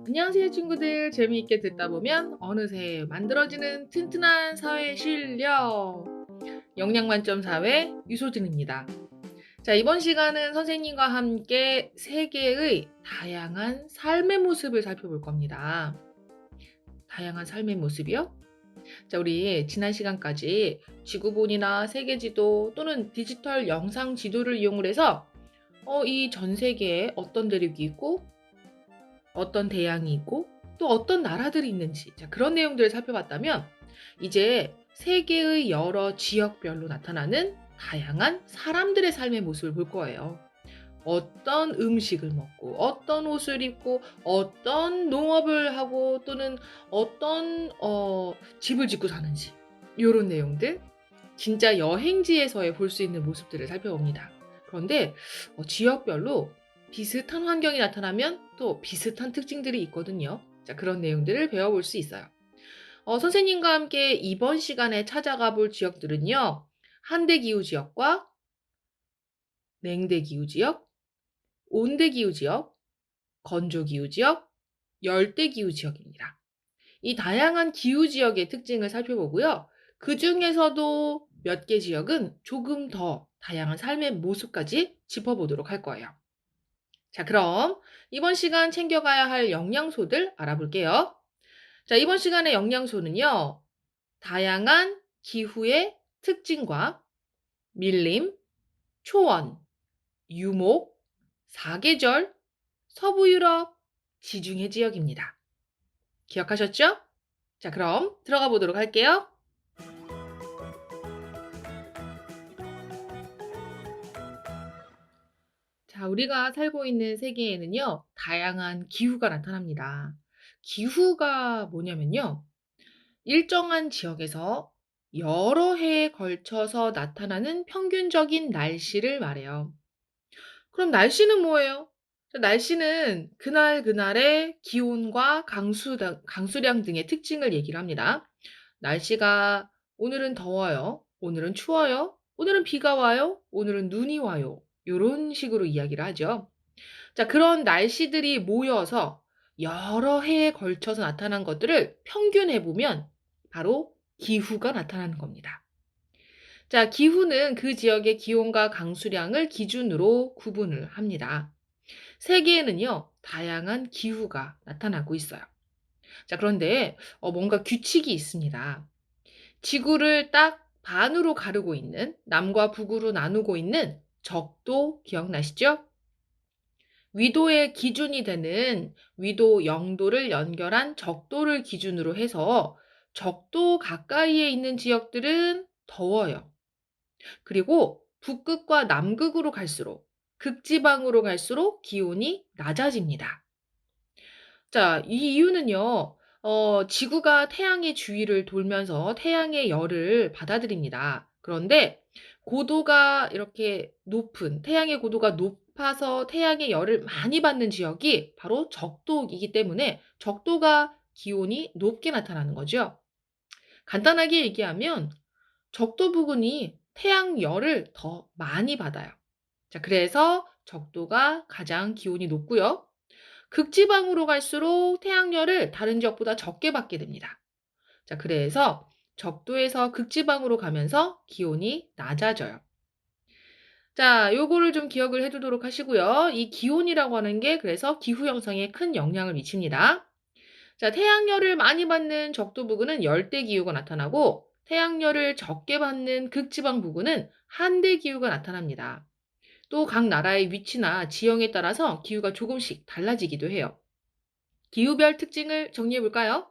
안녕하세요 친구들. 재미있게 듣다 보면 어느새 만들어지는 튼튼한 사회 실력. 영양 만점 사회 유소진입니다. 자, 이번 시간은 선생님과 함께 세계의 다양한 삶의 모습을 살펴볼 겁니다. 다양한 삶의 모습이요? 자, 우리 지난 시간까지 지구본이나 세계지도 또는 디지털 영상 지도를 이용을 해서 이 전 세계에 어떤 대륙이 있고 어떤 대양이 있고 또 어떤 나라들이 있는지, 자, 그런 내용들을 살펴봤다면 이제 세계의 여러 지역별로 나타나는 다양한 사람들의 삶의 모습을 볼 거예요. 어떤 음식을 먹고 어떤 옷을 입고 어떤 농업을 하고 또는 어떤 집을 짓고 사는지, 요런 내용들, 진짜 여행지에서의 볼 수 있는 모습들을 살펴봅니다. 그런데 지역별로 비슷한 환경이 나타나면 또 비슷한 특징들이 있거든요. 자, 그런 내용들을 배워볼 수 있어요. 선생님과 함께 이번 시간에 찾아가 볼 지역들은요. 한대기후지역과 냉대기후지역, 온대기후지역, 건조기후지역, 열대기후지역입니다. 이 다양한 기후지역의 특징을 살펴보고요. 그 중에서도 몇 개 지역은 조금 더 다양한 삶의 모습까지 짚어보도록 할 거예요. 자, 그럼 이번 시간 챙겨가야 할 영양소들 알아볼게요. 자, 이번 시간의 영양소는요. 다양한 기후의 특징과 밀림, 초원, 유목, 사계절, 서부유럽, 지중해 지역입니다. 기억하셨죠? 자, 그럼 들어가 보도록 할게요. 자, 우리가 살고 있는 세계에는요, 다양한 기후가 나타납니다. 기후가 뭐냐면요, 일정한 지역에서 여러 해에 걸쳐서 나타나는 평균적인 날씨를 말해요. 그럼 날씨는 뭐예요? 자, 날씨는 그날 그날의 기온과 강수량 등의 특징을 얘기를 합니다. 날씨가 오늘은 더워요. 오늘은 추워요. 오늘은 비가 와요. 오늘은 눈이 와요. 요런 식으로 이야기를 하죠. 자, 그런 날씨들이 모여서 여러 해에 걸쳐서 나타난 것들을 평균해 보면 바로 기후가 나타나는 겁니다. 자, 기후는 그 지역의 기온과 강수량을 기준으로 구분을 합니다. 세계에는요, 다양한 기후가 나타나고 있어요. 자, 그런데 뭔가 규칙이 있습니다. 지구를 딱 반으로 가르고 있는, 남과 북으로 나누고 있는 적도 기억나시죠? 위도의 기준이 되는 위도 0도를 연결한 적도를 기준으로 해서 적도 가까이에 있는 지역들은 더워요. 그리고 북극과 남극으로 갈수록, 극지방으로 갈수록 기온이 낮아집니다. 자, 이 이유는요. 지구가 태양의 주위를 돌면서 태양의 열을 받아들입니다. 그런데 고도가 이렇게 높은, 태양의 고도가 높아서 태양의 열을 많이 받는 지역이 바로 적도이기 때문에 적도가 기온이 높게 나타나는 거죠. 간단하게 얘기하면 적도 부근이 태양열을 더 많이 받아요. 자, 그래서 적도가 가장 기온이 높고요. 극지방으로 갈수록 태양열을 다른 지역보다 적게 받게 됩니다. 자, 그래서 적도에서 극지방으로 가면서 기온이 낮아져요. 자, 요거를 좀 기억을 해 두도록 하시고요. 이 기온이라고 하는 게 그래서 기후 형성에 큰 영향을 미칩니다. 자, 태양열을 많이 받는 적도 부근은 열대 기후가 나타나고 태양열을 적게 받는 극지방 부근은 한대 기후가 나타납니다. 또 각 나라의 위치나 지형에 따라서 기후가 조금씩 달라지기도 해요. 기후별 특징을 정리해 볼까요?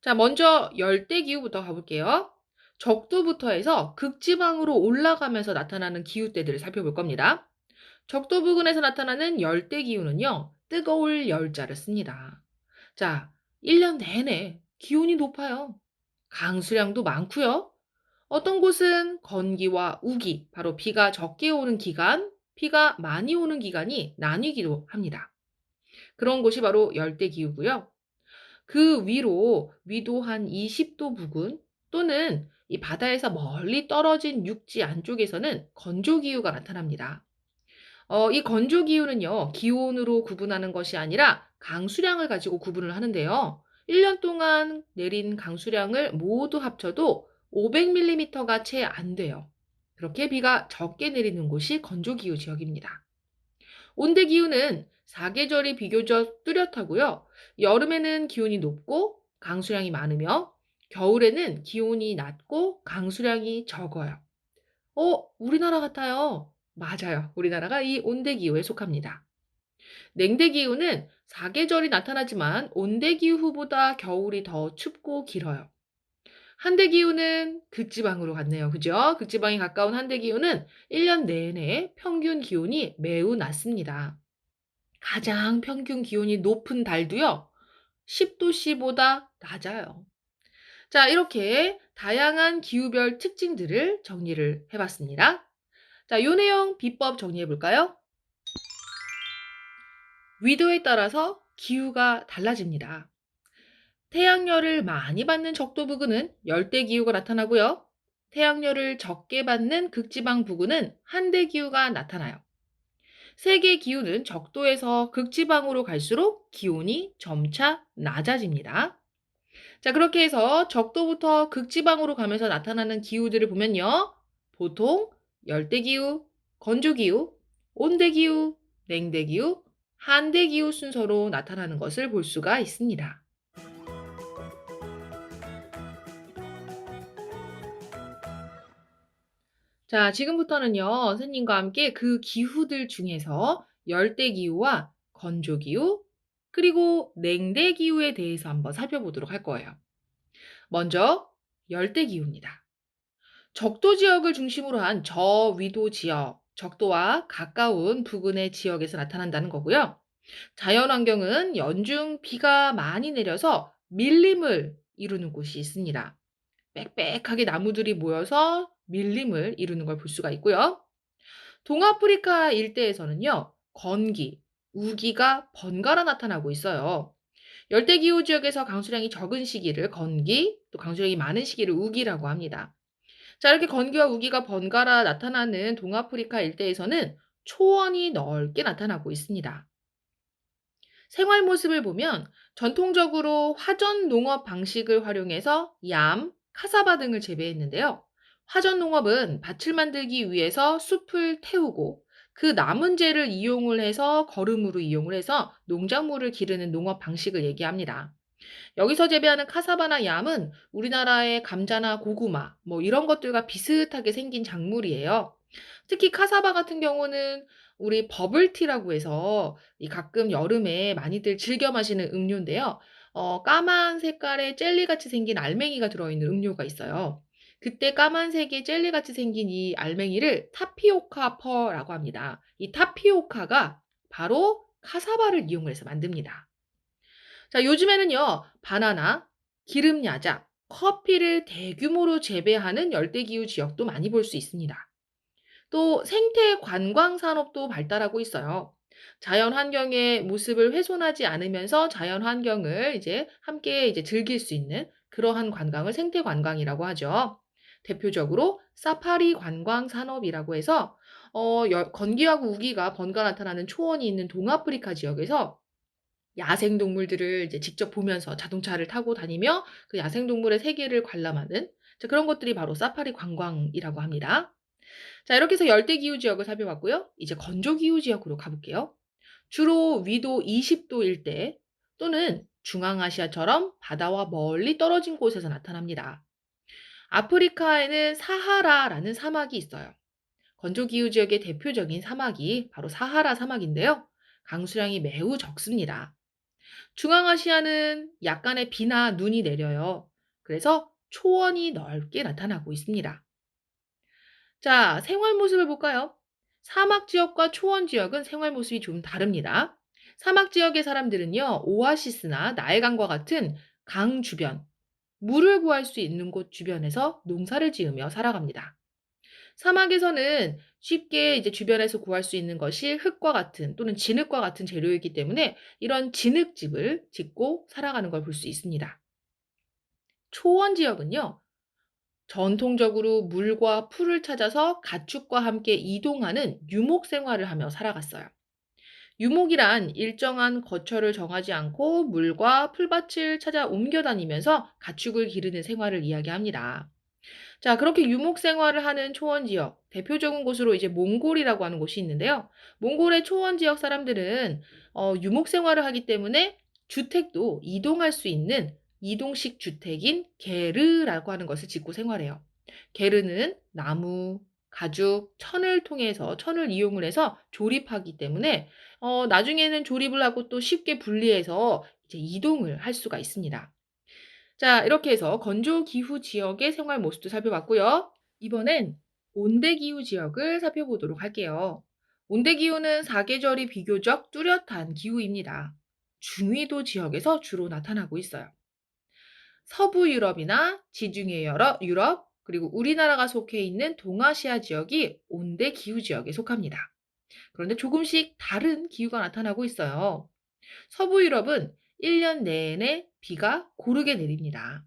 자, 먼저 열대 기후부터 가볼게요. 적도부터 해서 극지방으로 올라가면서 나타나는 기후대들을 살펴볼 겁니다. 적도 부근에서 나타나는 열대 기후는요, 뜨거울 열자를 씁니다. 자, 1년 내내 기온이 높아요. 강수량도 많고요. 어떤 곳은 건기와 우기, 바로 비가 적게 오는 기간, 비가 많이 오는 기간이 나뉘기도 합니다. 그런 곳이 바로 열대 기후고요. 그 위로 위도 한 20도 부근 또는 이 바다에서 멀리 떨어진 육지 안쪽에서는 건조 기후가 나타납니다. 이 건조 기후는요, 기온으로 구분하는 것이 아니라 강수량을 가지고 구분을 하는데요. 1년 동안 내린 강수량을 모두 합쳐도 500mm가 채 안 돼요. 그렇게 비가 적게 내리는 곳이 건조 기후 지역입니다. 온대 기후는 사계절이 비교적 뚜렷하고요. 여름에는 기온이 높고 강수량이 많으며 겨울에는 기온이 낮고 강수량이 적어요. 우리나라 같아요. 맞아요. 우리나라가 이 온대 기후에 속합니다. 냉대 기후는 사계절이 나타나지만 온대 기후보다 겨울이 더 춥고 길어요. 한대 기후는 극지방으로 갔네요. 그죠? 극지방에 가까운 한대 기후는 1년 내내 평균 기온이 매우 낮습니다. 가장 평균 기온이 높은 달도요, 10도씨보다 낮아요. 자, 이렇게 다양한 기후별 특징들을 정리를 해봤습니다. 자, 요 내용 비법 정리해 볼까요? 위도에 따라서 기후가 달라집니다. 태양열을 많이 받는 적도 부근은 열대 기후가 나타나고요. 태양열을 적게 받는 극지방 부근은 한대 기후가 나타나요. 세계 기후는 적도에서 극지방으로 갈수록 기온이 점차 낮아집니다. 자, 그렇게 해서 적도부터 극지방으로 가면서 나타나는 기후들을 보면요. 보통 열대기후, 건조기후, 온대기후, 냉대기후, 한대기후 순서로 나타나는 것을 볼 수가 있습니다. 자, 지금부터는요, 선생님과 함께 그 기후들 중에서 열대기후와 건조기후, 그리고 냉대기후에 대해서 한번 살펴보도록 할 거예요. 먼저 열대기후입니다. 적도 지역을 중심으로 한 저위도 지역, 적도와 가까운 부근의 지역에서 나타난다는 거고요. 자연 환경은 연중 비가 많이 내려서 밀림을 이루는 곳이 있습니다. 빽빽하게 나무들이 모여서 밀림을 이루는 걸 볼 수가 있고요. 동아프리카 일대에서는요, 건기, 우기가 번갈아 나타나고 있어요. 열대기후 지역에서 강수량이 적은 시기를 건기, 또 강수량이 많은 시기를 우기라고 합니다. 자, 이렇게 건기와 우기가 번갈아 나타나는 동아프리카 일대에서는 초원이 넓게 나타나고 있습니다. 생활 모습을 보면 전통적으로 화전 농업 방식을 활용해서 얌, 카사바 등을 재배했는데요. 화전 농업은 밭을 만들기 위해서 숲을 태우고 그 남은 재를 이용을 해서 거름으로 이용을 해서 농작물을 기르는 농업 방식을 얘기합니다. 여기서 재배하는 카사바나 얌은 우리나라의 감자나 고구마, 뭐 이런 것들과 비슷하게 생긴 작물이에요. 특히 카사바 같은 경우는 우리 버블티라고 해서 이 가끔 여름에 많이들 즐겨 마시는 음료인데요. 까만 색깔의 젤리같이 생긴 알맹이가 들어있는 음료가 있어요. 그때 까만색의 젤리같이 생긴 이 알맹이를 타피오카 퍼라고 합니다. 이 타피오카가 바로 카사바를 이용해서 만듭니다. 자, 요즘에는요, 바나나, 기름 야자, 커피를 대규모로 재배하는 열대기후 지역도 많이 볼 수 있습니다. 또 생태 관광 산업도 발달하고 있어요. 자연 환경의 모습을 훼손하지 않으면서 자연 환경을 이제 함께 이제 즐길 수 있는 그러한 관광을 생태 관광이라고 하죠. 대표적으로 사파리 관광 산업이라고 해서 건기하고 우기가 번갈아 나타나는 초원이 있는 동아프리카 지역에서 야생동물들을 이제 직접 보면서 자동차를 타고 다니며 그 야생동물의 세계를 관람하는, 자, 그런 것들이 바로 사파리 관광이라고 합니다. 자, 이렇게 해서 열대기후 지역을 살펴봤고요. 이제 건조기후 지역으로 가볼게요. 주로 위도 20도 일대 또는 중앙아시아처럼 바다와 멀리 떨어진 곳에서 나타납니다. 아프리카에는 사하라라는 사막이 있어요. 건조기후 지역의 대표적인 사막이 바로 사하라 사막인데요. 강수량이 매우 적습니다. 중앙아시아는 약간의 비나 눈이 내려요. 그래서 초원이 넓게 나타나고 있습니다. 자, 생활 모습을 볼까요? 사막 지역과 초원 지역은 생활 모습이 좀 다릅니다. 사막 지역의 사람들은요, 오아시스나 나일강과 같은 강 주변, 물을 구할 수 있는 곳 주변에서 농사를 지으며 살아갑니다. 사막에서는 쉽게 이제 주변에서 구할 수 있는 것이 흙과 같은 또는 진흙과 같은 재료이기 때문에 이런 진흙집을 짓고 살아가는 걸 볼 수 있습니다. 초원 지역은요, 전통적으로 물과 풀을 찾아서 가축과 함께 이동하는 유목 생활을 하며 살아갔어요. 유목이란 일정한 거처를 정하지 않고 물과 풀밭을 찾아 옮겨 다니면서 가축을 기르는 생활을 이야기합니다. 자, 그렇게 유목 생활을 하는 초원 지역, 대표적인 곳으로 이제 몽골이라고 하는 곳이 있는데요. 몽골의 초원 지역 사람들은 유목 생활을 하기 때문에 주택도 이동할 수 있는 이동식 주택인 게르라고 하는 것을 짓고 생활해요. 게르는 나무, 가죽, 천을 이용을 해서 조립하기 때문에 나중에는 조립을 하고 또 쉽게 분리해서 이제 이동을 할 수가 있습니다. 자, 이렇게 해서 건조 기후 지역의 생활 모습도 살펴봤고요. 이번엔 온대 기후 지역을 살펴보도록 할게요. 온대 기후는 사계절이 비교적 뚜렷한 기후입니다. 중위도 지역에서 주로 나타나고 있어요. 서부 유럽이나 지중해 유럽, 그리고 우리나라가 속해 있는 동아시아 지역이 온대 기후 지역에 속합니다. 그런데 조금씩 다른 기후가 나타나고 있어요. 서부 유럽은 1년 내내 비가 고르게 내립니다.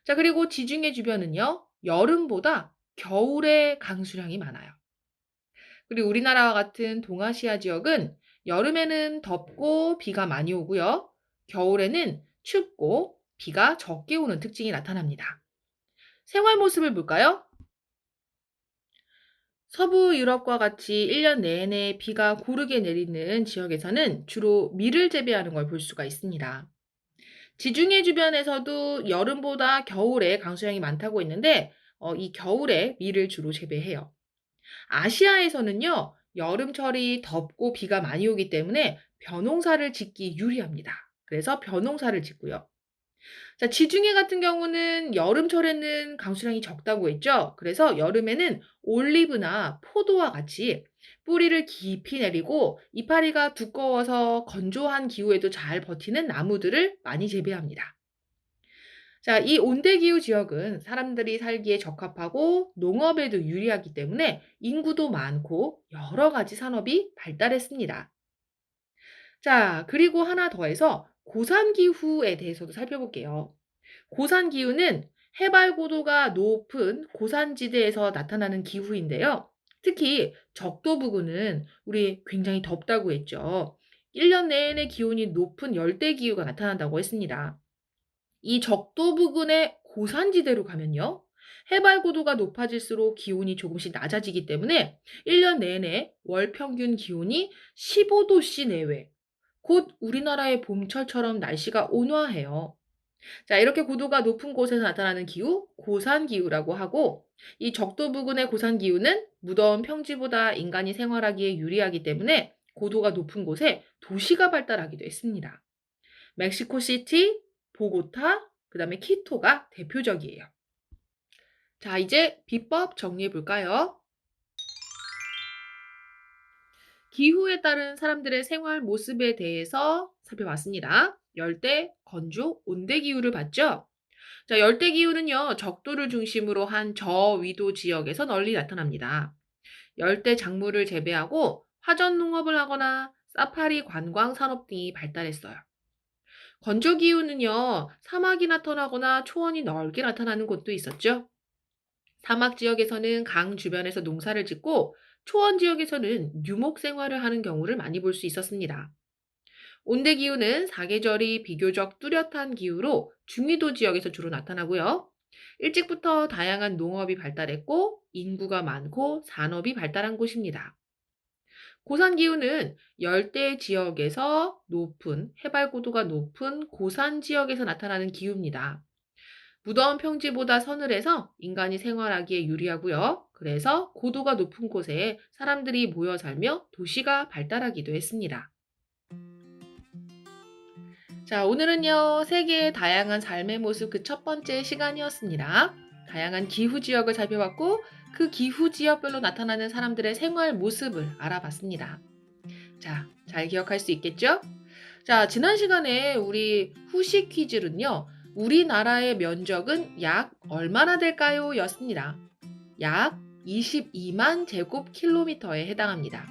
자, 그리고 지중해 주변은요, 여름보다 겨울에 강수량이 많아요. 그리고 우리나라와 같은 동아시아 지역은 여름에는 덥고 비가 많이 오고요. 겨울에는 춥고 비가 적게 오는 특징이 나타납니다. 생활 모습을 볼까요? 서부 유럽과 같이 1년 내내 비가 고르게 내리는 지역에서는 주로 밀을 재배하는 걸 볼 수가 있습니다. 지중해 주변에서도 여름보다 겨울에 강수량이 많다고 했는데 이 겨울에 밀을 주로 재배해요. 아시아에서는요. 여름철이 덥고 비가 많이 오기 때문에 벼농사를 짓기 유리합니다. 그래서 벼농사를 짓고요. 자, 지중해 같은 경우는 여름철에는 강수량이 적다고 했죠. 그래서 여름에는 올리브나 포도와 같이 뿌리를 깊이 내리고 이파리가 두꺼워서 건조한 기후에도 잘 버티는 나무들을 많이 재배합니다. 자, 이 온대기후 지역은 사람들이 살기에 적합하고 농업에도 유리하기 때문에 인구도 많고 여러 가지 산업이 발달했습니다. 자, 그리고 하나 더해서 고산기후에 대해서도 살펴볼게요. 고산기후는 해발 고도가 높은 고산지대에서 나타나는 기후인데요. 특히 적도 부근은 우리 굉장히 덥다고 했죠. 1년 내내 기온이 높은 열대기후가 나타난다고 했습니다. 이 적도 부근의 고산지대로 가면요. 해발 고도가 높아질수록 기온이 조금씩 낮아지기 때문에 1년 내내 월 평균 기온이 15도씨 내외, 곧 우리나라의 봄철처럼 날씨가 온화해요. 자, 이렇게 고도가 높은 곳에서 나타나는 기후, 고산기후라고 하고, 이 적도 부근의 고산기후는 무더운 평지보다 인간이 생활하기에 유리하기 때문에 고도가 높은 곳에 도시가 발달하기도 했습니다. 멕시코시티, 보고타, 그다음에 키토가 대표적이에요. 자, 이제 비법 정리해 볼까요? 기후에 따른 사람들의 생활 모습에 대해서 살펴봤습니다. 열대, 건조, 온대 기후를 봤죠? 자, 열대 기후는요, 적도를 중심으로 한 저위도 지역에서 널리 나타납니다. 열대 작물을 재배하고 화전 농업을 하거나 사파리 관광 산업 등이 발달했어요. 건조 기후는요, 사막이 나타나거나 초원이 넓게 나타나는 곳도 있었죠. 사막 지역에서는 강 주변에서 농사를 짓고 초원 지역에서는 유목 생활을 하는 경우를 많이 볼 수 있었습니다. 온대 기후는 사계절이 비교적 뚜렷한 기후로 중위도 지역에서 주로 나타나고요. 일찍부터 다양한 농업이 발달했고 인구가 많고 산업이 발달한 곳입니다. 고산 기후는 열대 지역에서 높은 해발 고도가 높은 고산 지역에서 나타나는 기후입니다. 무더운 평지보다 서늘해서 인간이 생활하기에 유리하고요. 그래서 고도가 높은 곳에 사람들이 모여 살며 도시가 발달하기도 했습니다. 자, 오늘은요, 세계의 다양한 삶의 모습 그 첫 번째 시간이었습니다. 다양한 기후 지역을 살펴봤고, 그 기후 지역별로 나타나는 사람들의 생활 모습을 알아봤습니다. 자, 잘 기억할 수 있겠죠? 자, 지난 시간에 우리 후식 퀴즈는요, 우리나라의 면적은 약 얼마나 될까요? 였습니다. 약 22만 제곱킬로미터에 해당합니다.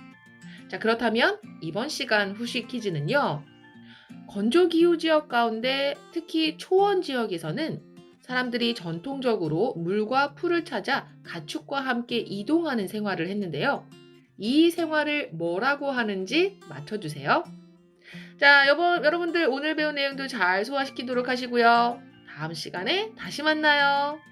자, 그렇다면 이번 시간 후식 퀴즈는요, 건조 기후 지역 가운데 특히 초원 지역에서는 사람들이 전통적으로 물과 풀을 찾아 가축과 함께 이동하는 생활을 했는데요. 이 생활을 뭐라고 하는지 맞춰주세요. 자, 여러분들 오늘 배운 내용도 잘 소화시키도록 하시고요. 다음 시간에 다시 만나요.